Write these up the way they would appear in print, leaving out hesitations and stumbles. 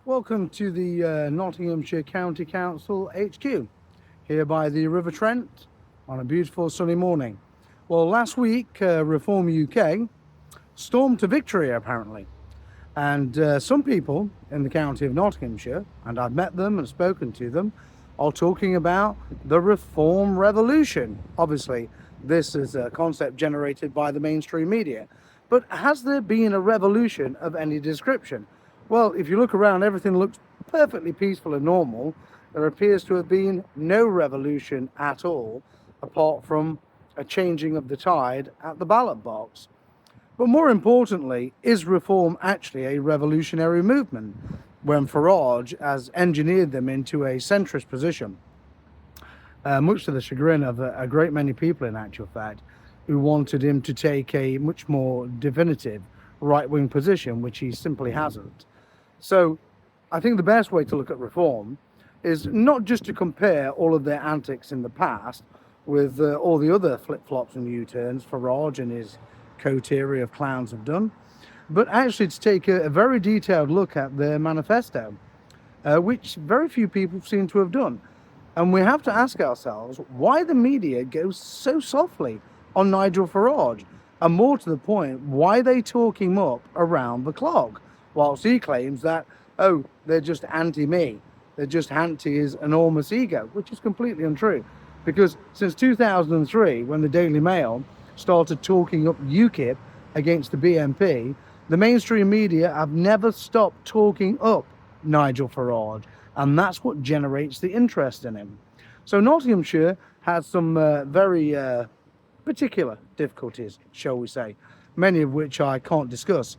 Welcome to the Nottinghamshire County Council HQ, here by the River Trent on a beautiful sunny morning. Well, last week, Reform UK stormed to victory, apparently. And some people in the county of Nottinghamshire, and I've met them and spoken to them, are talking about the Reform Revolution. Obviously, this is a concept generated by the mainstream media. But has there been a revolution of any description? Well, if you look around, everything looks perfectly peaceful and normal. There appears to have been no revolution at all, apart from a changing of the tide at the ballot box. But more importantly, is reform actually a revolutionary movement when Farage has engineered them into a centrist position, much to the chagrin of a great many people in actual fact, who wanted him to take a much more definitive right-wing position, which he simply hasn't. So I think the best way to look at reform is not just to compare all of their antics in the past with all the other flip-flops and U-turns Farage and his coterie of clowns have done, but actually to take a very detailed look at their manifesto, which very few people seem to have done. And we have to ask ourselves why the media goes so softly on Nigel Farage, and more to the point, why they talk him up around the clock, whilst he claims that, oh, they're just anti-me, they're just anti his enormous ego, which is completely untrue. Because since 2003, when the Daily Mail started talking up UKIP against the BNP, the mainstream media have never stopped talking up Nigel Farage, and that's what generates the interest in him. So Nottinghamshire has some very particular difficulties, shall we say, many of which I can't discuss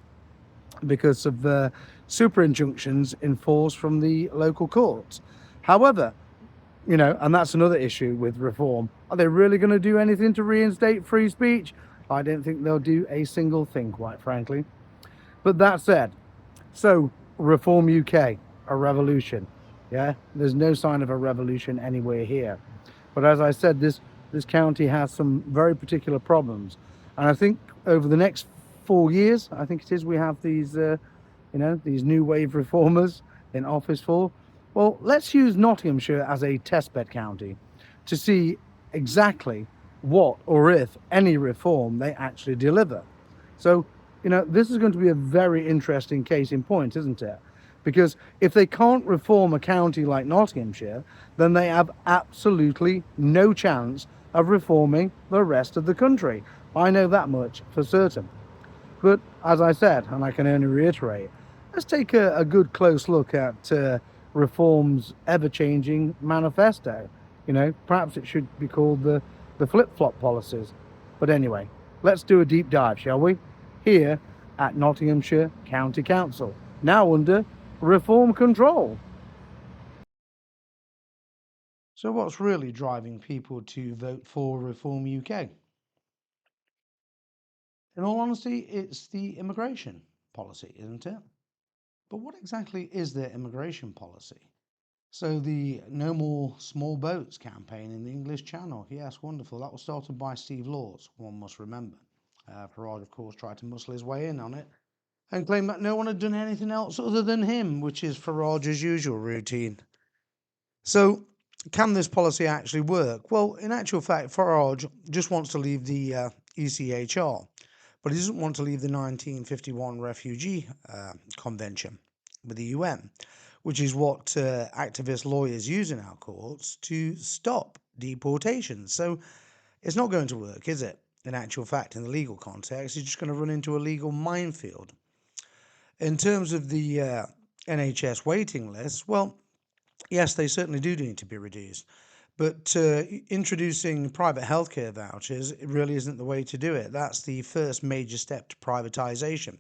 because of super injunctions enforced from the local courts. However, and that's another issue with reform. Are they really going to do anything to reinstate free speech? I don't think they'll do a single thing, quite frankly. But that said, so Reform UK, a revolution. Yeah, there's no sign of a revolution anywhere here. But as I said, this county has some very particular problems. And I think over the next 4 years, I think it is, we have these, these new wave reformers in office for. Well, let's use Nottinghamshire as a testbed county to see exactly what or if any reform they actually deliver. So, this is going to be a very interesting case in point, isn't it? Because if they can't reform a county like Nottinghamshire, then they have absolutely no chance of reforming the rest of the country. I know that much for certain. But as I said, and I can only reiterate, let's take a good close look at Reform's ever-changing manifesto. Perhaps it should be called the flip-flop policies. But anyway, let's do a deep dive, shall we? Here at Nottinghamshire County Council, now under Reform control. So what's really driving people to vote for Reform UK? In all honesty, it's the immigration policy, isn't it? But what exactly is their immigration policy? So the No More Small Boats campaign in the English Channel, yes, wonderful. That was started by Steve Laws, one must remember. Farage, of course, tried to muscle his way in on it and claimed that no one had done anything else other than him, which is Farage's usual routine. So can this policy actually work? Well, in actual fact, Farage just wants to leave the ECHR, but he doesn't want to leave the 1951 Refugee Convention with the UN, which is what activist lawyers use in our courts to stop deportations. So it's not going to work, is it? In actual fact, in the legal context, you're just going to run into a legal minefield. In terms of the NHS waiting lists, well, yes, they certainly do need to be reduced. But introducing private healthcare vouchers, it really isn't the way to do it. That's the first major step to privatisation.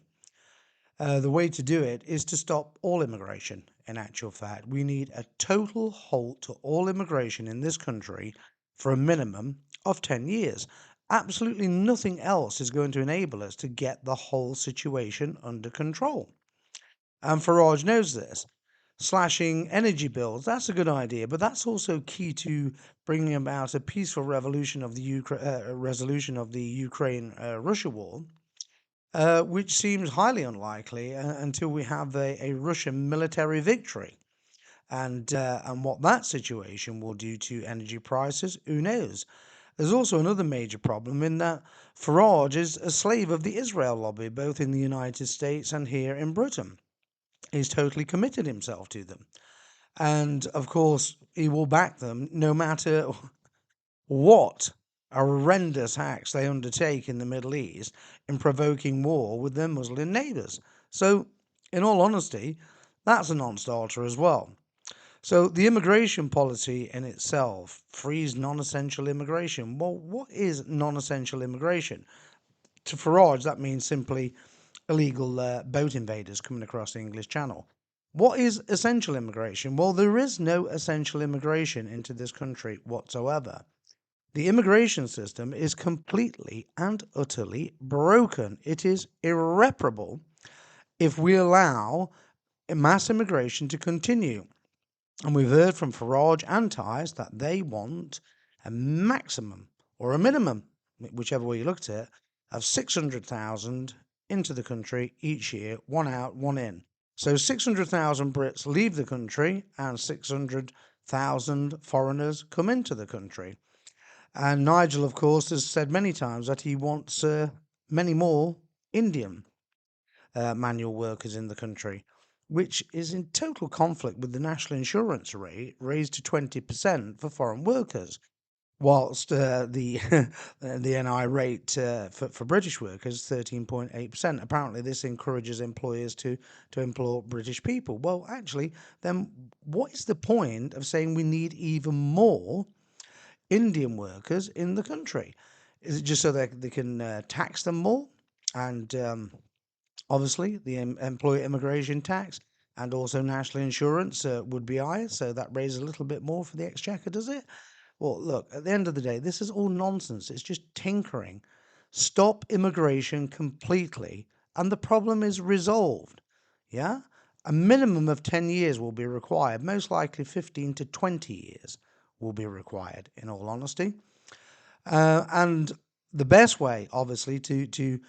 The way to do it is to stop all immigration, in actual fact. We need a total halt to all immigration in this country for a minimum of 10 years. Absolutely nothing else is going to enable us to get the whole situation under control. And Farage knows this. Slashing energy bills, that's a good idea, but that's also key to bringing about a peaceful revolution of the resolution of the Ukraine-Russia war. which seems highly unlikely until we have a Russian military victory. And what that situation will do to energy prices, who knows? There's also another major problem in that Farage is a slave of the Israel lobby, both in the United States and here in Britain. He's totally committed himself to them. And of course, he will back them no matter what horrendous acts they undertake in the Middle East in provoking war with their Muslim neighbours. So, in all honesty, that's a non starter as well. So, the immigration policy in itself frees non essential immigration. Well, what is non essential immigration? To Farage, that means simply illegal boat invaders coming across the English Channel. What is essential immigration? Well, there is no essential immigration into this country whatsoever. The immigration system is completely and utterly broken. It is irreparable if we allow mass immigration to continue. And we've heard from Farage and Ties that they want a maximum or a minimum, whichever way you looked at it, of 600,000 into the country each year, one out, one in. So 600,000 Brits leave the country and 600,000 foreigners come into the country. And Nigel, of course, has said many times that he wants many more Indian manual workers in the country, which is in total conflict with the national insurance rate raised to 20% for foreign workers, whilst the the NI rate for British workers is 13.8%. Apparently, this encourages employers to employ British people. Well, actually, then what is the point of saying we need even more Indian workers in the country? Is it just so that they can tax them more? And obviously, the employer immigration tax and also national insurance would be higher, so that raises a little bit more for the exchequer, does it? Well, look, at the end of the day, this is all nonsense. It's just tinkering. Stop immigration completely, and the problem is resolved. Yeah? A minimum of 10 years will be required. Most likely 15 to 20 years will be required, in all honesty. And the best way, obviously, to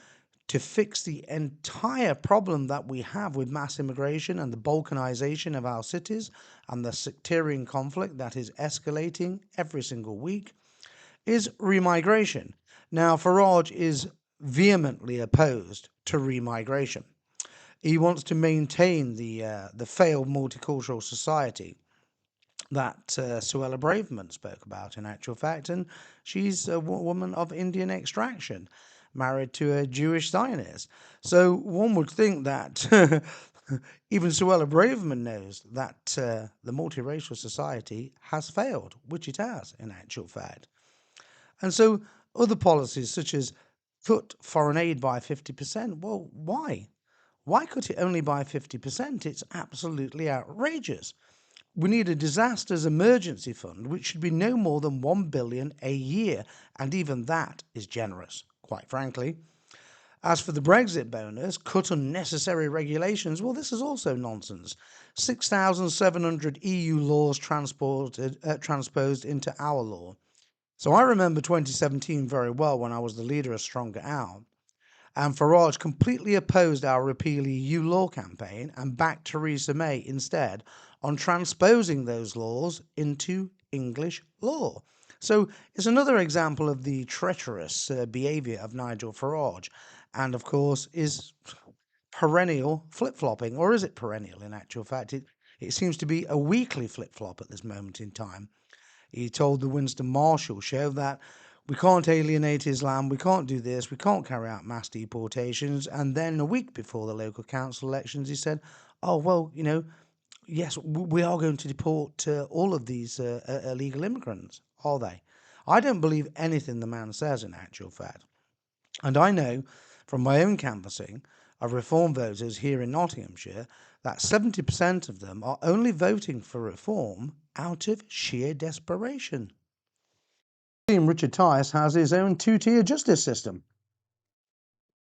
fix the entire problem that we have with mass immigration and the balkanization of our cities and the sectarian conflict that is escalating every single week is remigration. Now, Farage is vehemently opposed to remigration. He wants to maintain the failed multicultural society that Suella Braverman spoke about, in actual fact, and she's a woman of Indian extraction, married to a Jewish Zionist. So one would think that even Suella Braverman knows that the multiracial society has failed, which it has, in actual fact. And so other policies such as cut foreign aid by 50%, well, why? Why cut it only by 50%? It's absolutely outrageous. We need a disasters emergency fund, which should be no more than 1 billion a year, and even that is generous, quite frankly. As for the Brexit bonus, cut unnecessary regulations, well, this is also nonsense. 6,700 EU laws transposed into our law. So I remember 2017 very well when I was the leader of Stronger Out. And Farage completely opposed our Repeal EU law campaign and backed Theresa May instead on transposing those laws into English law. So it's another example of the treacherous behaviour of Nigel Farage, and of course is perennial flip-flopping, or is it perennial in actual fact? It seems to be a weekly flip-flop at this moment in time. He told the Winston Marshall show that we can't alienate his land, we can't do this, we can't carry out mass deportations. And then a week before the local council elections, he said, oh, well, yes, we are going to deport all of these illegal immigrants, are they? I don't believe anything the man says, in actual fact. And I know from my own canvassing of Reform voters here in Nottinghamshire that 70% of them are only voting for Reform out of sheer desperation. Richard Tice has his own two-tier justice system.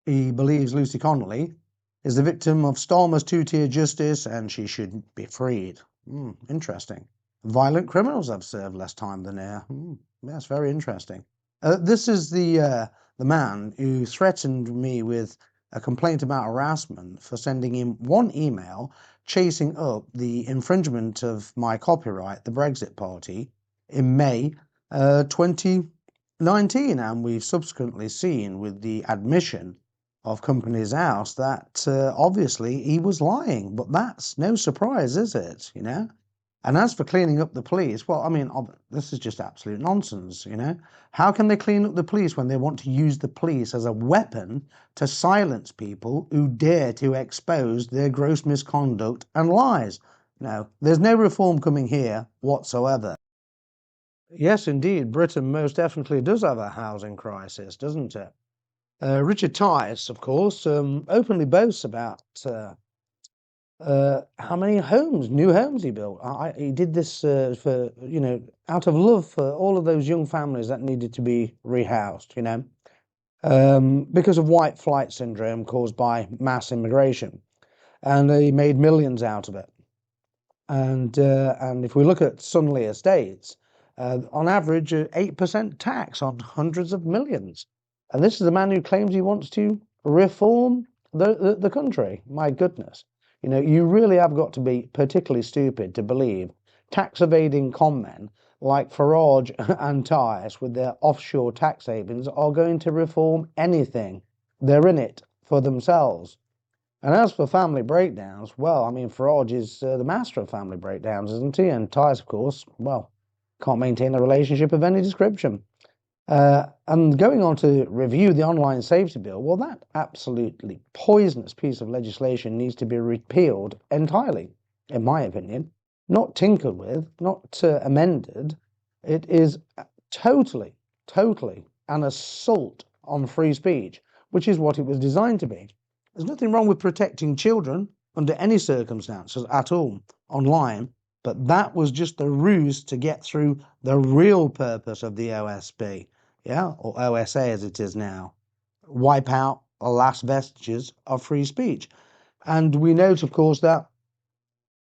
He believes Lucy Connolly is the victim of Starmer's two-tier justice and she should be freed. Interesting. Violent criminals have served less time than her. That's very interesting. This is the man who threatened me with a complaint about harassment for sending him one email chasing up the infringement of my copyright, The Brexit Party, in May 2019. And we've subsequently seen with the admission of Companies House that obviously he was lying. But that's no surprise, is it? And as for cleaning up the police, well, I mean, this is just absolute nonsense, How can they clean up the police when they want to use the police as a weapon to silence people who dare to expose their gross misconduct and lies? No, there's no reform coming here whatsoever. Yes, indeed, Britain most definitely does have a housing crisis, doesn't it? Richard Tice, of course, openly boasts about how many new homes he built. He did this for, out of love for all of those young families that needed to be rehoused, because of white flight syndrome caused by mass immigration. And he made millions out of it. And if we look at Sunley Estates, on average, 8% tax on hundreds of millions. And this is a man who claims he wants to reform the country. My goodness. You really have got to be particularly stupid to believe tax evading conmen like Farage and Tice with their offshore tax havens are going to reform anything. They're in it for themselves. And as for family breakdowns, well, I mean, Farage is the master of family breakdowns, isn't he? And Tice, of course, well, can't maintain a relationship of any description. And going on to review the online safety bill, well, that absolutely poisonous piece of legislation needs to be repealed entirely, in my opinion. Not tinkered with, not amended. It is totally an assault on free speech, which is what it was designed to be. There's nothing wrong with protecting children under any circumstances at all online, but that was just the ruse to get through the real purpose of the OSB, or OSA as it is now. Wipe out the last vestiges of free speech. And we note, of course, that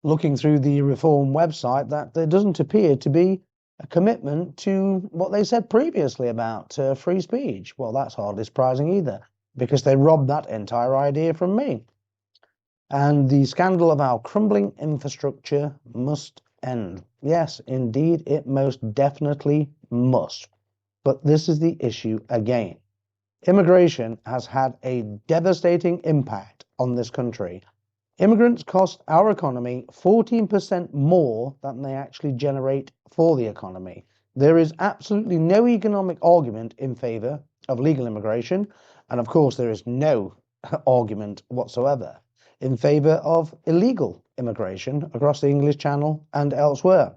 looking through the Reform website, that there doesn't appear to be a commitment to what they said previously about free speech. Well, that's hardly surprising either, because they robbed that entire idea from me. And the scandal of our crumbling infrastructure must end. Yes, indeed, it most definitely must. But this is the issue again. Immigration has had a devastating impact on this country. Immigrants cost our economy 14% more than they actually generate for the economy. There is absolutely no economic argument in favour of legal immigration, and of course there is no argument whatsoever in favour of illegal immigration across the English Channel and elsewhere.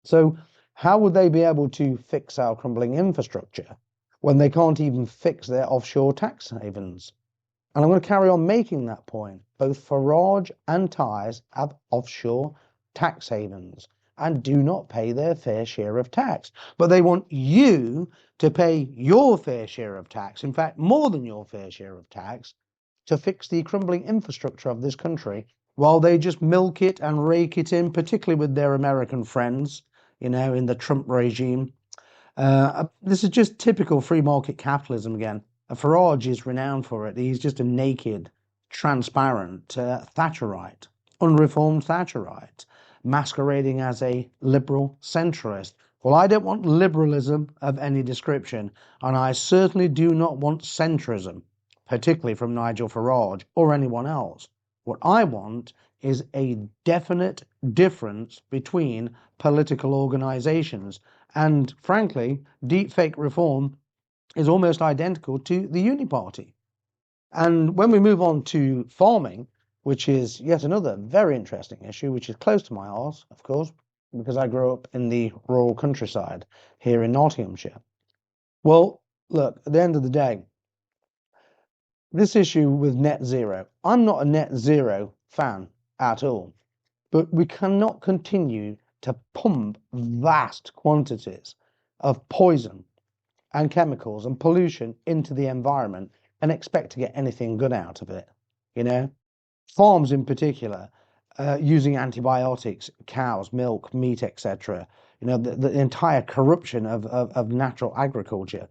So how would they be able to fix our crumbling infrastructure when they can't even fix their offshore tax havens? And I'm going to carry on making that point. Both Farage and Tice have offshore tax havens and do not pay their fair share of tax. But they want you to pay your fair share of tax, in fact, more than your fair share of tax, to fix the crumbling infrastructure of this country, while they just milk it and rake it in, particularly with their American friends, in the Trump regime. This is just typical free market capitalism again. Farage is renowned for it. He's just a naked, transparent Thatcherite, unreformed Thatcherite, masquerading as a liberal centrist. Well, I don't want liberalism of any description, and I certainly do not want centrism, particularly from Nigel Farage or anyone else. What I want is a definite difference between political organisations, and frankly, deepfake reform is almost identical to the Uniparty. And when we move on to farming, which is yet another very interesting issue, which is close to my heart, of course, because I grew up in the rural countryside here in Nottinghamshire. Well, look, at the end of the day, this issue with net zero, I'm not a net zero fan at all, but we cannot continue to pump vast quantities of poison and chemicals and pollution into the environment and expect to get anything good out of it. Farms in particular, using antibiotics, cows, milk, meat, etc. The entire corruption of natural agriculture.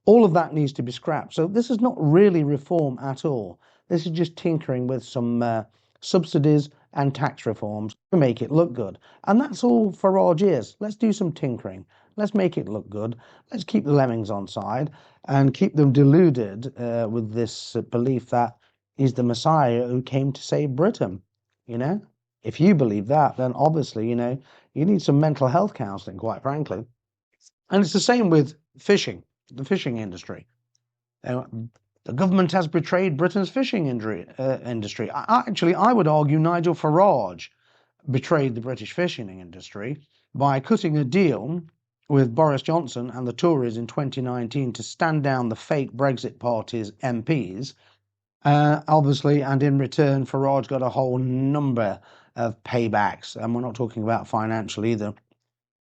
All of that needs to be scrapped. So this is not really reform at all. This is just tinkering with some subsidies and tax reforms to make it look good. And that's all Farage is. Let's do some tinkering. Let's make it look good. Let's keep the lemmings on side and keep them deluded with this belief that he's the Messiah who came to save Britain. If you believe that, then obviously, you need some mental health counselling, quite frankly. And it's the same with fishing, the fishing industry. The government has betrayed Britain's fishing industry. I would argue Nigel Farage betrayed the British fishing industry by cutting a deal with Boris Johnson and the Tories in 2019 to stand down the fake Brexit party's MPs. Obviously, and in return, Farage got a whole number of paybacks, and we're not talking about financial either.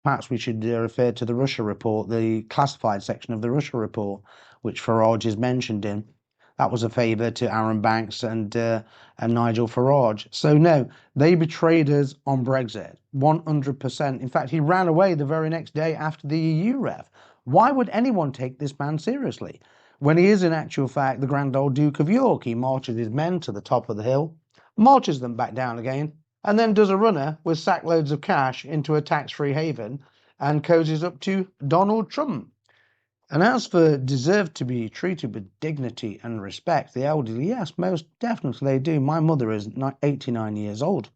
Perhaps we should refer to the Russia report, the classified section of the Russia report, which Farage is mentioned in. That was a favour to Aaron Banks and Nigel Farage. So no, they betrayed us on Brexit, 100%. In fact, he ran away the very next day after the EU ref. Why would anyone take this man seriously? When he is in actual fact the Grand Old Duke of York, he marches his men to the top of the hill, marches them back down again, and then does a runner with sackloads of cash into a tax-free haven and cozies up to Donald Trump. And as for deserve to be treated with dignity and respect, the elderly, yes, most definitely they do. My mother is 89 years old,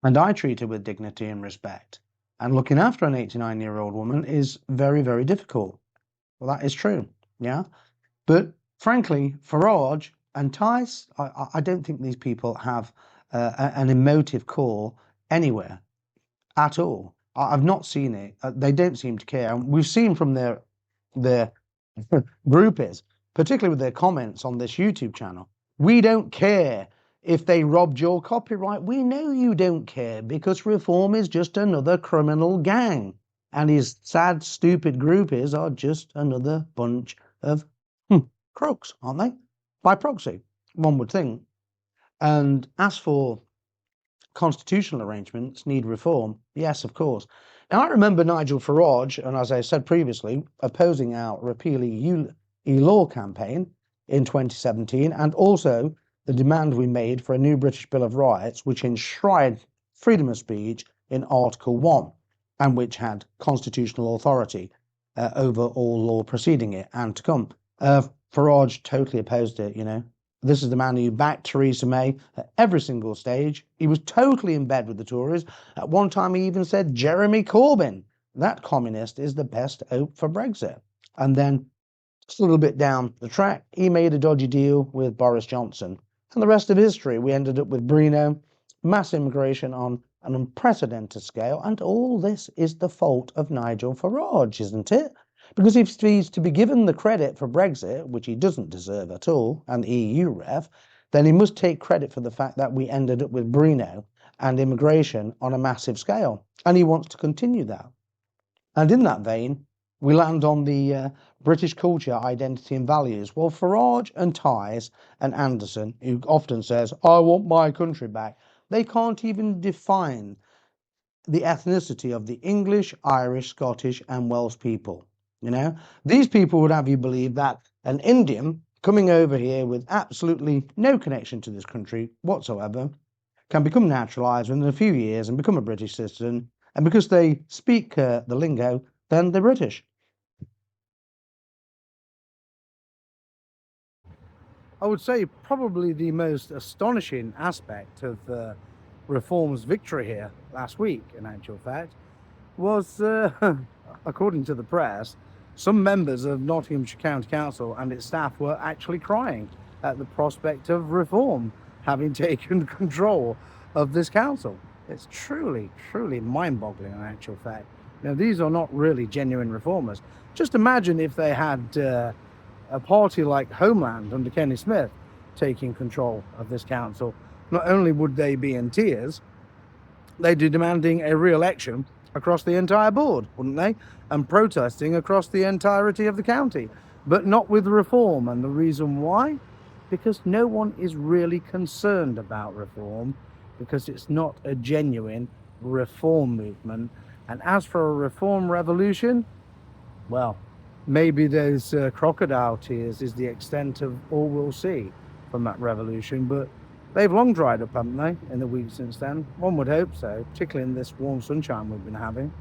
and I treat her with dignity and respect. And looking after an 89-year-old woman is very, very difficult. Well, that is true, yeah? But frankly, Farage and Tice, I don't think these people have an emotive core anywhere at all. I've not seen it. They don't seem to care. And we've seen from their groupies, particularly with their comments on this YouTube channel, we don't care if they robbed your copyright. We know you don't care because Reform is just another criminal gang. And his sad, stupid groupies are just another bunch of crooks, aren't they? By proxy, one would think. And as for constitutional arrangements need reform, yes, of course. Now, I remember Nigel Farage, and as I said previously, opposing our Repeal EU Law campaign in 2017, and also the demand we made for a new British Bill of Rights, which enshrined freedom of speech in Article 1, and which had constitutional authority over all law preceding it and to come. Farage totally opposed it, This is the man who backed Theresa May at every single stage. He was totally in bed with the Tories. At one time, he even said Jeremy Corbyn, that communist, is the best hope for Brexit. And then, just a little bit down the track, he made a dodgy deal with Boris Johnson. And the rest of history, we ended up with Brino, mass immigration on an unprecedented scale. And all this is the fault of Nigel Farage, isn't it? Because if he's to be given the credit for Brexit, which he doesn't deserve at all, and the EU ref, then he must take credit for the fact that we ended up with Brino and immigration on a massive scale. And he wants to continue that. And in that vein, we land on the British culture, identity and values. Well, Farage and Tice and Anderson, who often says, I want my country back, they can't even define the ethnicity of the English, Irish, Scottish and Welsh people. These people would have you believe that an Indian coming over here with absolutely no connection to this country whatsoever can become naturalized within a few years and become a British citizen. And because they speak the lingo, then they're British. I would say probably the most astonishing aspect of Reform's victory here last week, in actual fact, was, according to the press, some members of Nottinghamshire County Council and its staff were actually crying at the prospect of Reform having taken control of this council. It's truly, truly mind-boggling in actual fact. These are not really genuine reformers. Just imagine if they had a party like Homeland under Kenny Smith taking control of this council. Not only would they be in tears, they'd be demanding a re-election across the entire board, wouldn't they? And protesting across the entirety of the county, but not with Reform. And the reason why? Because no one is really concerned about Reform, because it's not a genuine reform movement. And as for a reform revolution, well, maybe those crocodile tears is the extent of all we'll see from that revolution, but they've long dried up, haven't they, in the week since then? One would hope so, particularly in this warm sunshine we've been having.